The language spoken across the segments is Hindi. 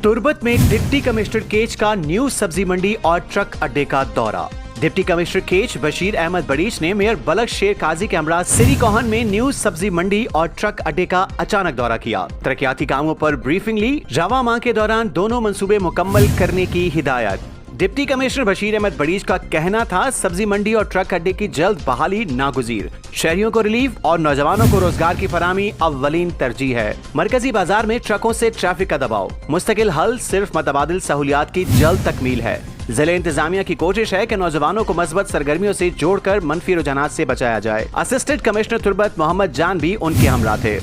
तुर्बत में डिप्टी कमिश्नर केच का न्यू सब्जी मंडी और ट्रक अड्डे का दौरा। डिप्टी कमिश्नर केच बशीर अहमद बड़ीच ने मेयर बलख शेर काजी के हमरा सिरी कोहन में न्यू सब्जी मंडी और ट्रक अड्डे का अचानक दौरा किया। तरक्याती कामों पर ब्रीफिंग ली। रवा माह के दौरान दोनों मंसूबे मुकम्मल करने की हिदायत। डिप्टी कमिश्नर बशीर अहमद बड़ीच का कहना था, सब्जी मंडी और ट्रक अड्डे की जल्द बहाली नागुजीर। शहरियों को रिलीफ और नौजवानों को रोजगार की फराहमी अव्वलीन तरजीह है। मरकजी बाजार में ट्रकों से ट्रैफिक का दबाव मुस्तकिल हल सिर्फ मतबादिल सहूलियात की जल्द तकमील है। जिले इंतजामिया की कोशिश है कि नौजवानों को मस्बत सरगर्मियों से जोड़कर मनफी रुझानात से बचाया जाए। असिस्टेंट कमिश्नर तुर्बत मोहम्मद जान भी उनके हमरा थे।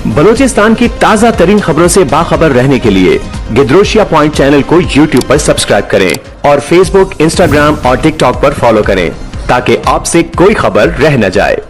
बलूचिस्तान की ताजा तरीन खबरों से बाखबर रहने के लिए गिदरोशिया पॉइंट चैनल को YouTube पर सब्सक्राइब करें और Facebook, Instagram और TikTok पर फॉलो करें ताकि आपसे कोई खबर रह न जाए।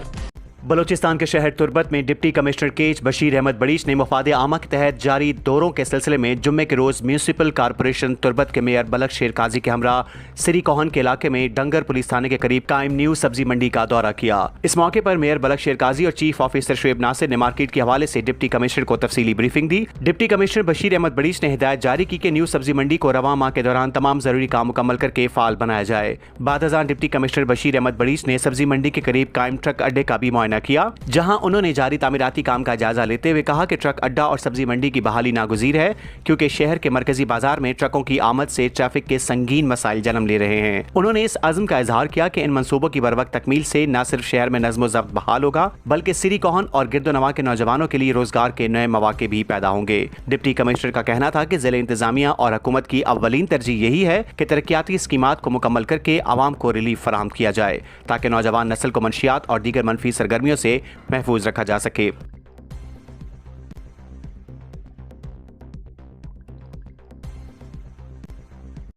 बलूचिस्तान के शहर तुर्बत में डिप्टी कमिश्नर केच बशीर अहमद बड़ीच ने मुफादे आमा के तहत जारी दौरों के सिलसिले में जुम्मे के रोज म्यूनिसिपल कारपोरेशन तुर्बत के मेयर बलख शेर काजी के हमरा सिरी कोहन के इलाके में डंगर पुलिस थाने के करीब कायम न्यू सब्जी मंडी का दौरा किया। इस मौके पर मेयर बलख शेर काजी और चीफ ऑफिसर शुएब नासिर ने मार्केट के हवाले से डिप्टी कमिश्नर को तफसीली ब्रीफिंग दी। डिप्टी कमिश्नर बशीर अहमद बड़ीच ने हिदायत जारी की कि न्यू सब्जी मंडी को रवा माह के दौरान तमाम जरूरी काम मुकम्मल करके फाल बनाया जाए। बाद अज़ान डिप्टी कमिश्नर बशीर अहमद बड़ीच ने सब्जी मंडी के करीब कायम ट्रक अड्डे का भी मुआयना किया, जहां उन्होंने जारी तामीराती काम का जायजा लेते हुए कहा कि ट्रक अड्डा और सब्जी मंडी की बहाली नागुजीर है, क्योंकि शहर के मरकजी बाजार में ट्रकों की आमद से ट्रैफिक के संगीन मसाइल जन्म ले रहे हैं। उन्होंने इस अज़्म का इजहार किया कि इन मंसूबों की बरवक्त तकमील से न सिर्फ शहर में नज़्म ज़ब्त बहाल होगा, बल्कि सिरी कोहन और गिरदोनवा के नौजवानों के लिए रोजगार के नए मौके भी पैदा होंगे। डिप्टी कमिश्नर का कहना था कि जिले इंतजामिया और हुकूमत की अव्वलीन तरजीह यही है कि तरक्याती स्कीमात को मुकम्मल करके आवाम को रिलीफ फराहम किया जाए, ताकि नौजवान नस्ल को मंशियात और दीगर मनफी सरगर्मियों से महफूज रखा जा सके।